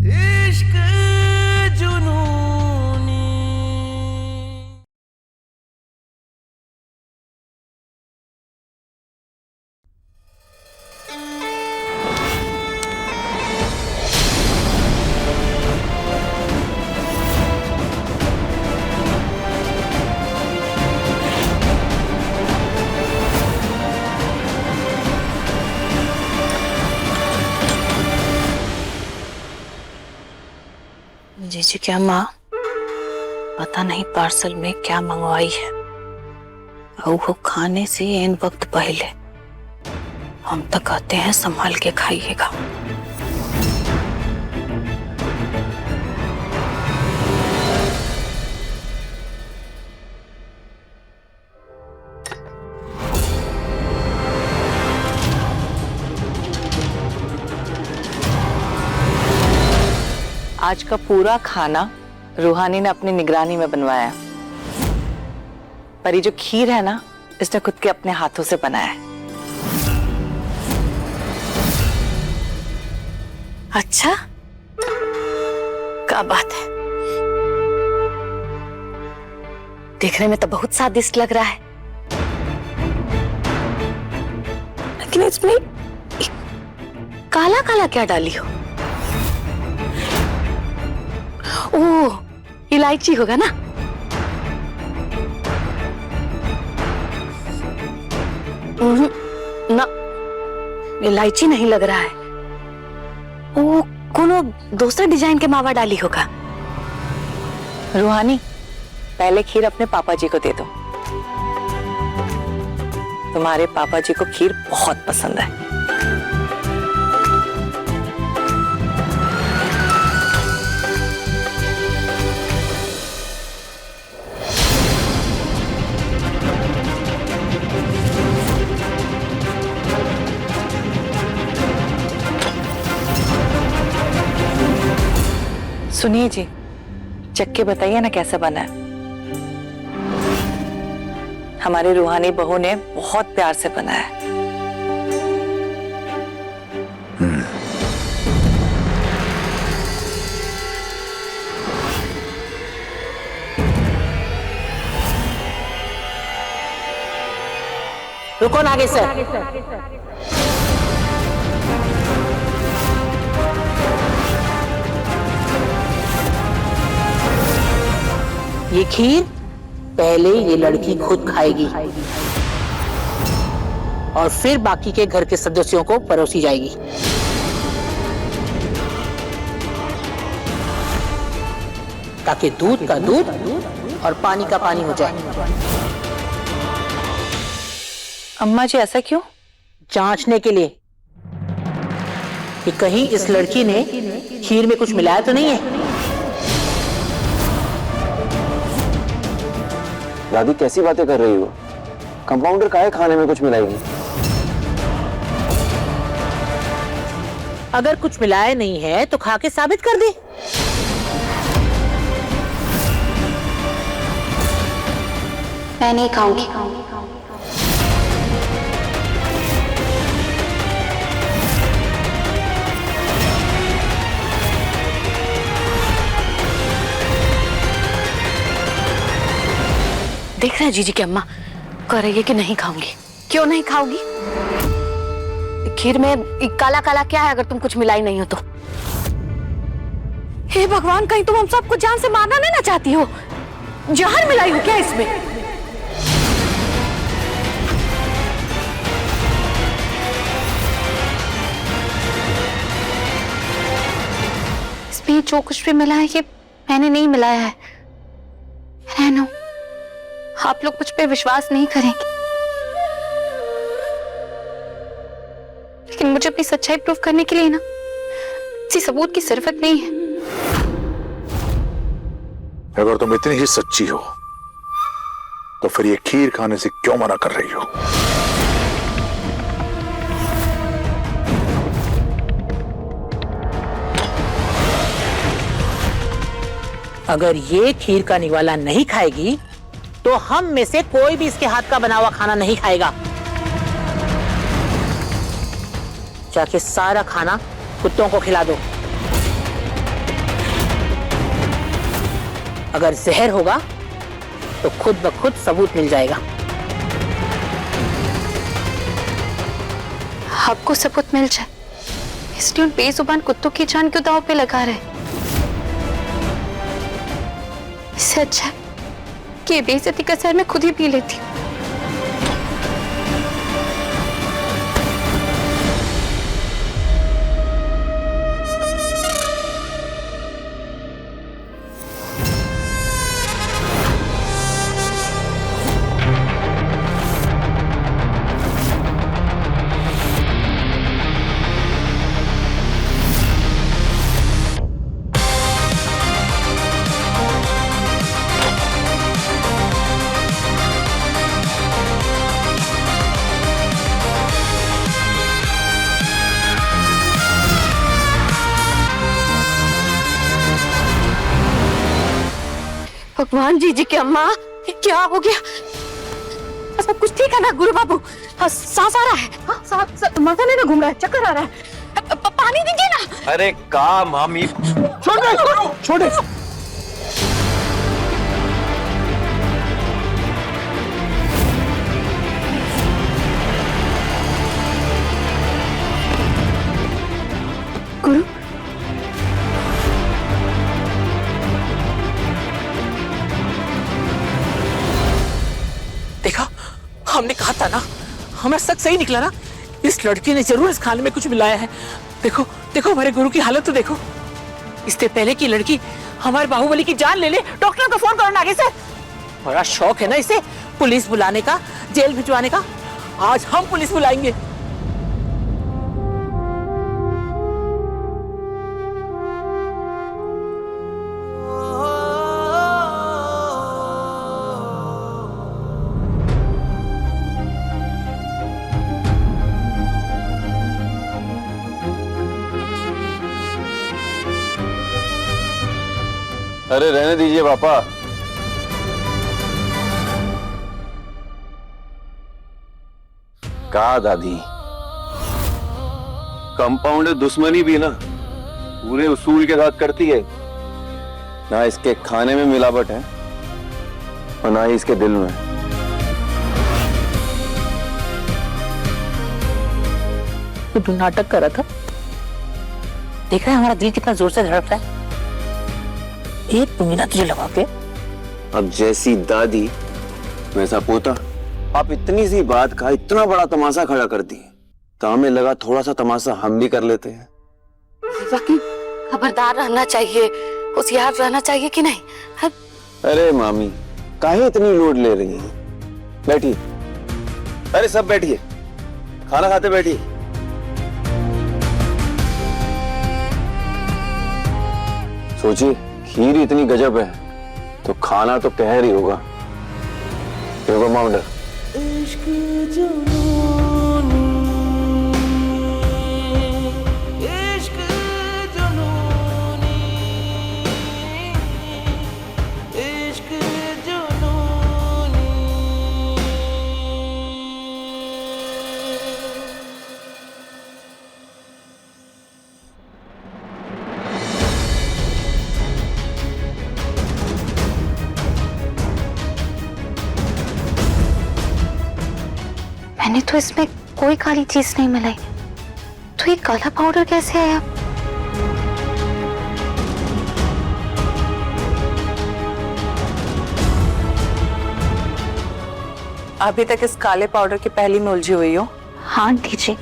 इश्क जुनूनी। जीजी क्या माँ, पता नहीं पार्सल में क्या मंगवाई है। और वो खाने से इन वक्त पहले हम तो कहते हैं संभाल के खाइएगा। आज का पूरा खाना रूहानी ने अपनी निगरानी में बनवाया है। पर ये जो खीर है ना, इसने खुद के अपने हाथों से बनाया है। अच्छा, क्या बात है। देखने में तो बहुत स्वादिष्ट लग रहा है, लेकिन इसमें काला काला क्या डाली हो? ओह, इलायची होगा ना? ना, इलायची नहीं लग रहा है। ओ, कोनो दूसरे डिजाइन के मावा डाली होगा। रूहानी, पहले खीर अपने पापा जी को दे दो। तुम्हारे पापा जी को खीर बहुत पसंद है। सुनिए जी, चख के बताइए ना कैसा बना है। हमारी रूहानी बहू ने बहुत प्यार से बनाया है। रुको नागेश सर। ये खीर पहले ये लड़की खुद खाएगी और फिर बाकी के घर के सदस्यों को परोसी जाएगी। ताकि दूध का दूध और पानी का पानी हो जाए। अम्मा जी ऐसा क्यों? जांचने के लिए कि कहीं इस लड़की ने खीर में कुछ मिलाया तो नहीं है। दादी कैसी बातें कर रही हो? कंपाउंडर काहे खाने में कुछ मिलाएगी? अगर कुछ मिलाया नहीं है तो खा के साबित कर दे। मैं नहीं खाऊंगी। देख रहे हैं जीजी की अम्मा कह रही है कि नहीं खाऊंगी। क्यों नहीं खाओगी? खीर में काला काला क्या है अगर तुम कुछ मिलाई नहीं हो तो? हे भगवान, कहीं तुम हम सबको जान से मारना नहीं ना चाहती हो? जहर मिलाई हो क्या इसमें? इसमें जो कुछ भी मिला है ये मैंने नहीं मिलाया है। रहनो, आप लोग मुझ पे विश्वास नहीं करेंगे, लेकिन मुझे अपनी सच्चाई प्रूव करने के लिए ना किसी सबूत की जरूरत नहीं है। अगर तुम इतनी ही सच्ची हो तो फिर ये खीर खाने से क्यों मना कर रही हो? अगर ये खीर का निवाला नहीं खाएगी तो हम में से कोई भी इसके हाथ का बना हुआ खाना नहीं खाएगा। जाके सारा खाना कुत्तों को खिला दो। अगर जहर होगा तो खुद ब खुद सबूत मिल जाएगा। आपको सबूत मिल जाए इसलिए उन बेजुबान कुत्तों की जान क्यों दांव पे लगा रहे? इससे अच्छा है कि बेइज्जती का सर मैं खुद ही पी लेती हूँ। भगवान जी की अम्मा, क्या हो गया? सब कुछ ठीक है ना गुरु बाबू? सांस आ रहा है? माथा नहीं ना घूम रहा है, चक्कर आ रहा है? पानी दीजिए ना। अरे काम हम ही छोड़े। गुरु देखा, हमने कहा था ना, हमें सच सही निकला ना। इस लड़की ने जरूर इस खाने में कुछ मिलाया है। देखो देखो हमारे गुरु की हालत तो देखो। इससे पहले कि लड़की हमारे बाहुबली की जान ले ले, डॉक्टर को फोन करो आगे से। बड़ा शौक है ना इसे पुलिस बुलाने का, जेल भिजवाने का। आज हम पुलिस बुलाएंगे। अरे रहने दीजिए पापा। कहा दादी, कंपाउंडर दुश्मनी भी ना पूरे उसूल के साथ करती है। ना इसके खाने में मिलावट है और ना ही इसके दिल में। तो नाटक कर रहा था। देख रहा है हमारा दिल कितना जोर से धड़क रहा है। एक पुंगीना तुझे लगा के। अब जैसी दादी वैसा पोता। आप इतनी सी बात का इतना बड़ा तमाशा खड़ा कर दी, तो हमें लगा थोड़ा सा तमाशा हम भी कर लेते हैं। खबरदार रहना चाहिए, होशियार रहना चाहिए कि नहीं? अरे मामी, काहे इतनी लोड ले रही हैं? बैठिए। अरे सब बैठिए, खाना खाते बैठिए। सोचिए, खीर इतनी गजब है तो खाना तो कहर ही होगा। क्यों माउंडर? मैंने तो इसमें कोई काली चीज नहीं मिलाई, तो ये काला पाउडर कैसे आया? अभी तक इस काले पाउडर की पहली में उलझी हुई हो। हाँ आंटी जी,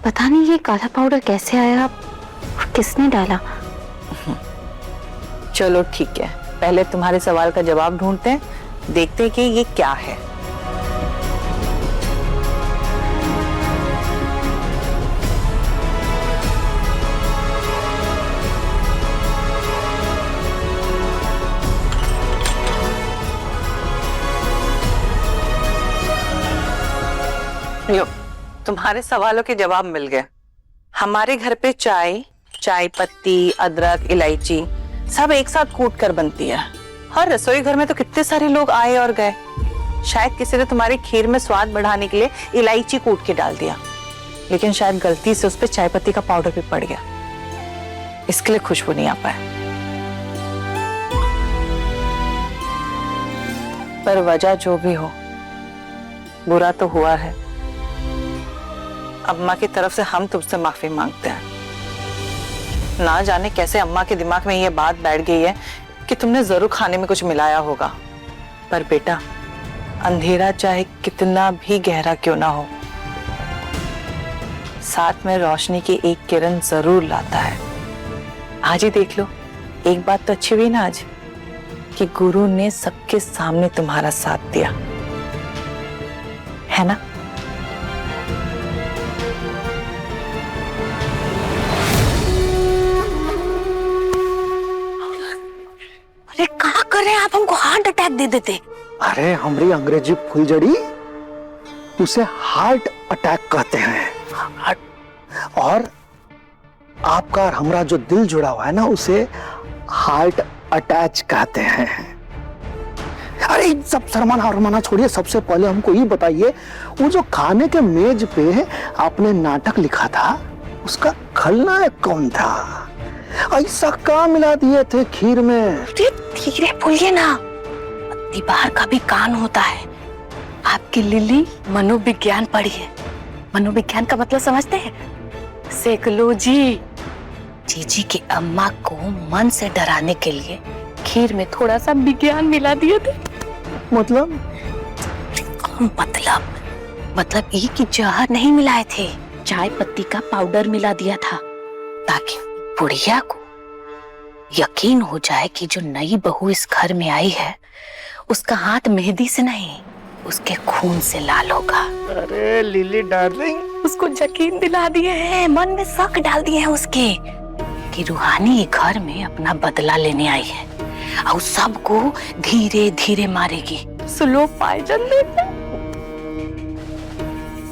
पता नहीं ये काला पाउडर कैसे आया और किसने डाला। चलो ठीक है, पहले तुम्हारे सवाल का जवाब ढूंढते हैं, देखते हैं कि ये क्या है। लो, तुम्हारे सवालों के जवाब मिल गए। हमारे घर पे चाय, चाय पत्ती, अदरक, इलायची सब एक साथ कूट कर बनती है। हर रसोई घर में तो कितने सारे लोग आए और गए। शायद किसी ने तुम्हारी खीर में स्वाद बढ़ाने के लिए इलायची कूट के डाल दिया, लेकिन शायद गलती से उस पे चाय पत्ती का पाउडर भी पड़ गया, इसके लिए खुशबू नहीं आ पाया। पर वजह जो भी हो, बुरा तो हुआ है। अम्मा की तरफ से हम तुमसे माफी मांगते हैं। ना जाने कैसे अम्मा के दिमाग में ये बात बैठ गई है कि तुमने जरूर खाने में कुछ मिलाया होगा। पर बेटा, अंधेरा चाहे कितना भी गहरा क्यों ना हो, साथ में रोशनी की एक किरण जरूर लाता है। आज ही देख लो, एक बात तो अच्छी हुई ना आज, कि गुरु ने सबके सामने तुम्हारा साथ दिया, है ना? अरे क्या कर रहे हैं आप? हमको हार्ट अटैक दे देते। अरे हमारी अंग्रेजी फुलझड़ी उसे हार्ट अटैक कहते हैं। और आपका और हमारा जो दिल जुड़ा हुआ है ना, उसे हार्ट अटैच कहते हैं। अरे सब शर्माना हरमाना छोड़िए, सबसे पहले हमको ये बताइए, वो जो खाने के मेज पे आपने नाटक लिखा था, उसका खलनायक कौन था? ऐसा क्या मिला दिए थे खीर में? धीरे बोलिए ना, दीवार का भी कान होता है। आपकी लिली मनोविज्ञान पढ़ी है। मनोविज्ञान का मतलब समझते हैं? साइकोलॉजी। जीजी की अम्मा को मन से डराने के लिए खीर में थोड़ा सा विज्ञान मिला दिए थे। मतलब ये कि जहर नहीं मिलाए थे, चाय पत्ती का पाउडर मिला दिया था, ताकि बुढ़िया को यकीन हो जाए कि जो नई बहू इस घर में आई है, उसका हाथ मेहंदी से नहीं, उसके खून से लाल होगा। अरे लिली डार्लिंग, उसको यकीन दिला दिए हैं, मन में शक डाल दिए हैं उसके कि रूहानी घर में अपना बदला लेने आई है और सबको धीरे धीरे मारेगी, स्लो पॉइजन देके।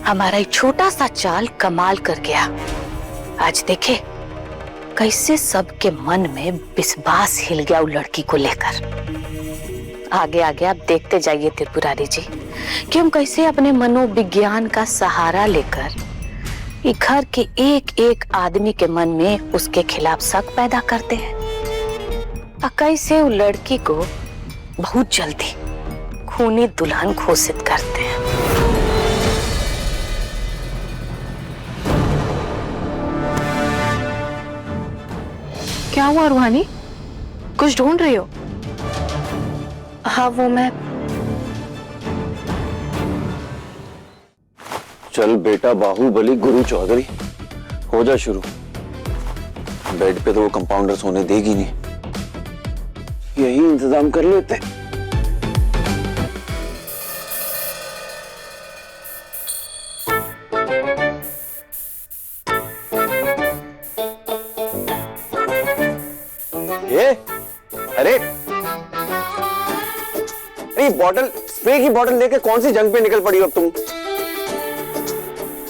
हमारा एक छोटा सा चाल कमाल कर गया। आज देखे कैसे सबके मन में विश्वास हिल गया वो लड़की को लेकर। आगे आगे आप देखते जाइए त्रिपुरारी जी कि हम कैसे अपने मनोविज्ञान का सहारा लेकर ये घर के एक एक आदमी के मन में उसके खिलाफ शक पैदा करते हैं, और कैसे वो लड़की को बहुत जल्दी खूनी दुल्हन घोषित करते हैं। क्या हुआ रूहानी? कुछ ढूंढ रही हो? हाँ, वो मैं चल बेटा बाहुबली गुरु चौधरी, हो जा शुरू। बेड पे तो वो कंपाउंडर सोने देगी नहीं, यही इंतजाम कर लेते। अरे बॉटल, स्प्रे की बॉटल लेके कौन सी जंग पे निकल पड़ी हो अब तुम?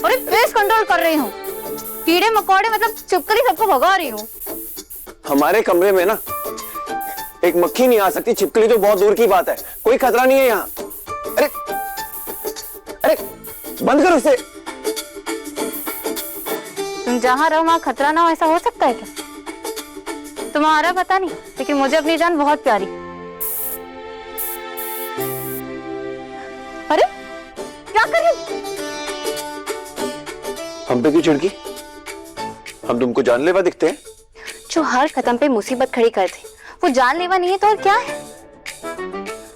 अरे फेस कंट्रोल कर रही हूँ, कीड़े मकोड़े मतलब छिपकली सबको भगा रही हूँ। हमारे कमरे में ना एक मक्खी नहीं आ सकती, छिपकली तो बहुत दूर की बात है, कोई खतरा नहीं है यहाँ। अरे अरे बंद कर उसे। तुम जहाँ रहो वहाँ खतरा ना हो, ऐसा हो सकता है क्या? तुम्हारा पता नहीं, लेकिन मुझे अपनी जान बहुत प्यारी। अरे क्या कर रही? हम पे क्यों चिढ़की? हम तुमको जानलेवा दिखते हैं? जो हर कदम पे मुसीबत खड़ी करते, वो जानलेवा नहीं है तो और क्या है?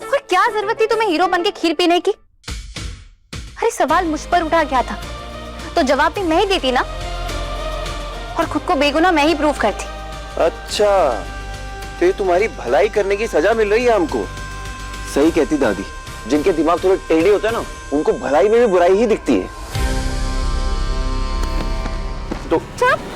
और क्या जरूरत थी तुम्हें हीरो बन के खीर पीने की? अरे सवाल मुझ पर उठा गया था तो जवाब भी मैं ही देती ना, और खुद को बेगुनाह मैं ही प्रूव करती। अच्छा, तो ये तुम्हारी भलाई करने की सजा मिल रही है हमको। सही कहती दादी, जिनके दिमाग थोड़े टेढ़े होते हैं ना, उनको भलाई में भी बुराई ही दिखती है। तो चुप।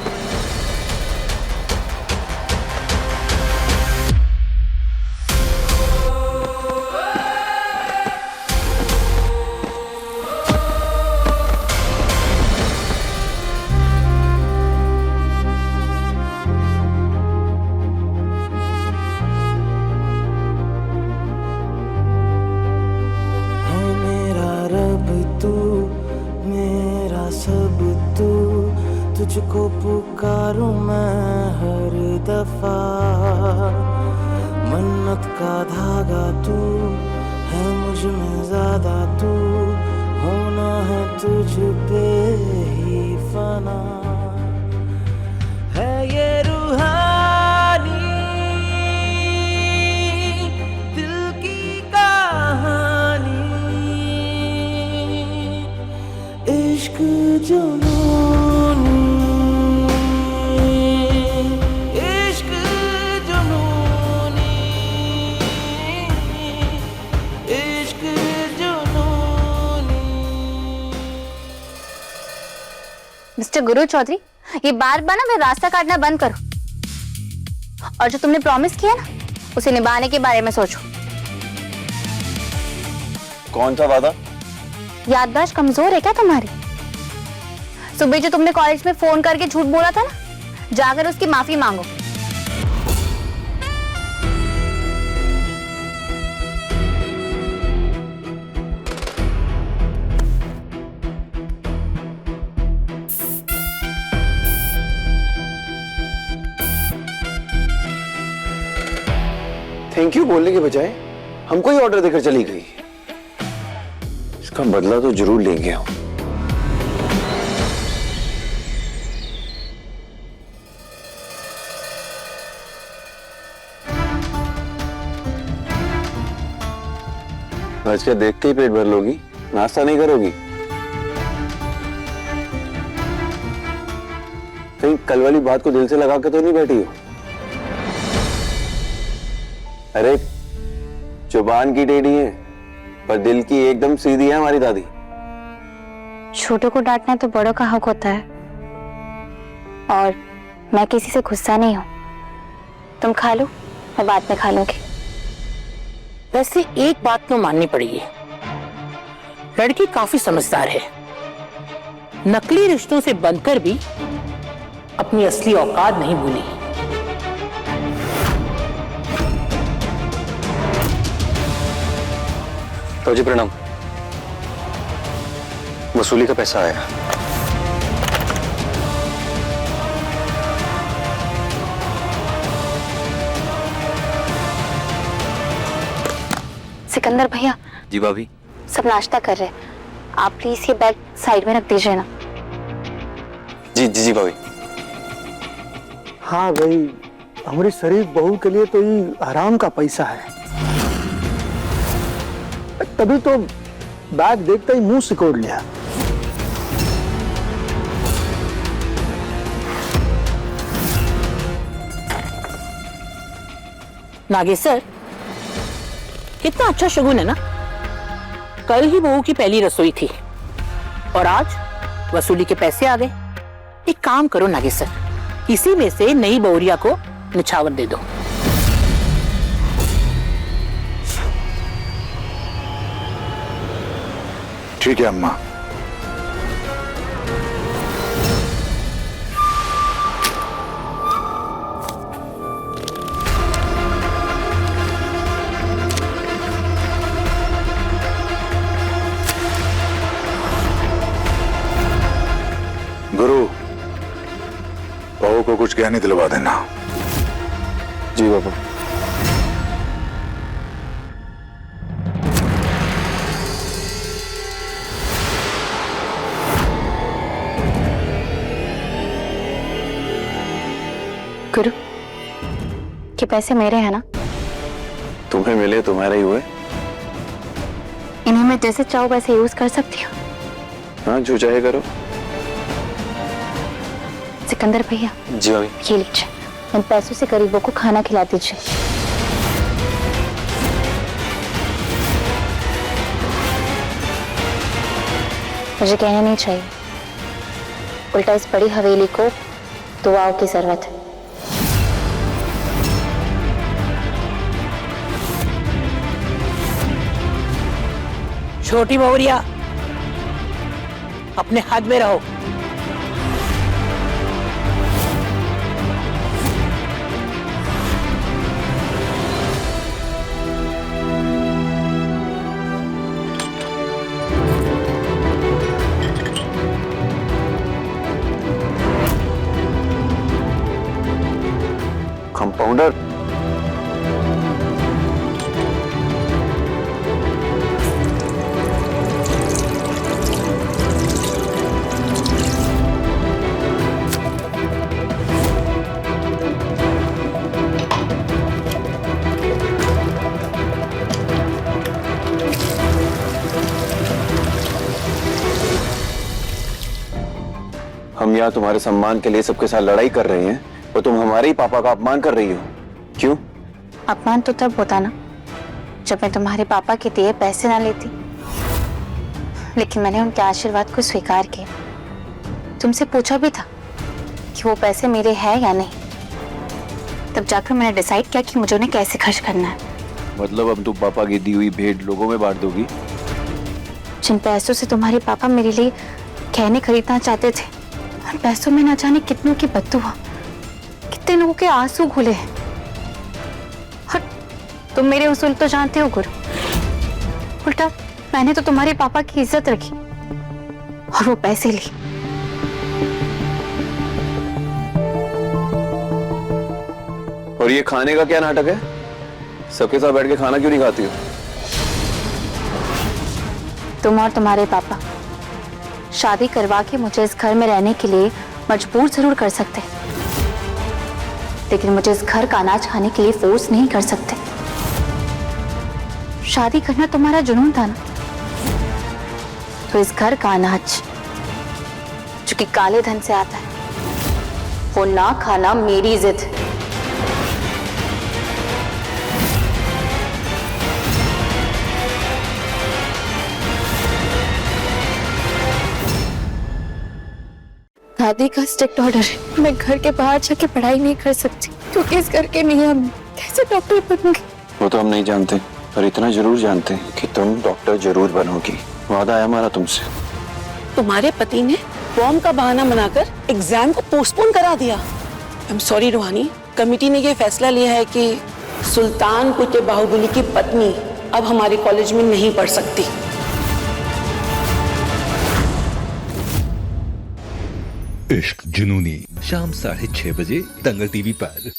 तुझको पुकारूं मैं हर दफा, मन्नत का धागा तू है। में ज्यादा तू, होना है तुझ पे ही फना, है ये रूहानी दिल की कहानी, इश्क जुनूनी, इश्क जुनूनी, इश्क जुनूनी। मिस्टर गुरु चौधरी, ये बार बार ना मैं रास्ता काटना बंद करो और जो तुमने प्रॉमिस किया ना उसे निभाने के बारे में सोचो। कौन सा वादा? याददाश्त कमजोर है क्या तुम्हारी? सुबह जो तुमने कॉलेज में फोन करके झूठ बोला था ना, जाकर उसकी माफी मांगो। थैंक यू बोलने के बजाय हमको ही ऑर्डर देकर चली गई। इसका बदला तो जरूर लेंगे हम। आज क्या देख के ही पेट भर लोगी? नाश्ता नहीं करोगी? कहीं कल वाली बात को दिल से लगा के तो नहीं बैठी हो? अरे जुबान की टेढ़ी है पर दिल की एकदम सीधी है हमारी दादी। छोटों को डांटना तो बड़ों का हक होता है और मैं किसी से गुस्सा नहीं हूं। तुम खा लो, मैं बाद में खा लूंगी। वैसे एक बात तो माननी पड़ेगी, लड़की काफी समझदार है। नकली रिश्तों से बनकर भी अपनी असली औकात नहीं भूली। तो जी प्रणाम। वसूली का पैसा आया। सिकंदर भैया। जी भाभी। सब नाश्ता कर रहे हैं, आप प्लीज ये बैग साइड में रख दीजिए ना। जी जी जी भाभी। हाँ भाई, हमारी शरीफ बहू के लिए तो ये आराम का पैसा है। तभी तो बैग देखते ही मुंह सिकोड़ लिया। नागेश्वर, कितना अच्छा शगुन है ना। कल ही बहू की पहली रसोई थी और आज वसूली के पैसे आ गए। एक काम करो नागेश्वर, इसी में से नई बहुरिया को निछावर दे दो। ठीक है अम्मा। गुरु, बहू को कुछ गहने दिलवा देना। जी बाबा। गुरु, ये पैसे मेरे हैं ना? तुम्हें मिले तुम्हारे ही हुए। इन्हें मैं जैसे चाहूँ वैसे यूज कर सकती हूँ। हाँ, जो चाहे करो। सिकंदर भैया। जी भाभी। ये लीजिए, इन पैसों से गरीबों को खाना खिला दीजिए। मुझे कहना नहीं चाहिए, उल्टा इस बड़ी हवेली को दुआओं की जरूरत है। छोटी बहुरिया, अपने हाथ में रहो। कंपाउंडर। यहाँ तुम्हारे सम्मान के लिए सबके साथ लड़ाई कर रही हैं, और तुम हमारे ही पापा का अपमान कर रही हो। क्यों? अपमान तो तब होता ना जब मैं तुम्हारे पापा के दिए पैसे ना लेती, लेकिन मैंने उनके आशीर्वाद को स्वीकार किया। तुमसे पूछा भी था कि वो पैसे मेरे हैं या नहीं, तब जाकर मैंने डिसाइड किया कि मुझे उन्हें कैसे खर्च करना है। मतलब अब तुम पापा की दी हुई भेंट लोगों में बांट दोगी? जिन पैसों से तुम्हारे पापा मेरे लिए गहने खरीदना चाहते थे, उन पैसों में ना जाने कितनों की बद्दुआ, कितने लोगों के आंसू घुले हैं। और तुम मेरे उसूल तो जानते हो गुरु, उल्टा मैंने तो तुम्हारे पापा की इज्जत रखी और वो पैसे ली। और ये खाने का क्या नाटक है? सबके साथ बैठ के खाना क्यों नहीं खाती हो? तुम और तुम्हारे पापा शादी करवा के मुझे इस घर में रहने के लिए मजबूर जरूर कर सकते, लेकिन मुझे इस घर का अनाज खाने के लिए फोर्स नहीं कर सकते। शादी करना तुम्हारा जुनून था ना, तो इस घर का अनाज जो कि काले धन से आता है, वो ना खाना मेरी जिद। दादी का स्ट्रिक्ट ऑर्डर है, मैं घर के बाहर जाके पढ़ाई नहीं कर सकती क्योंकि इस घर के नियम। कैसे डॉक्टर बनूंगी? वो तो हम नहीं जानते, पर इतना जरूर जानते हैं कि तुम डॉक्टर जरूर बनोगी। वादा है हमारा तुमसे। तुम्हारे पति ने फॉर्म का बहाना बनाकर एग्जाम को पोस्टपोन करा दिया। आई एम सॉरी रूहानी, कमेटी ने यह फैसला लिया है कि सुल्तानपुर के बाहुबली की पत्नी अब हमारे कॉलेज में नहीं पढ़ सकती। इश्क जुनूनी शाम 6:30 बजे दंगल टीवी पर।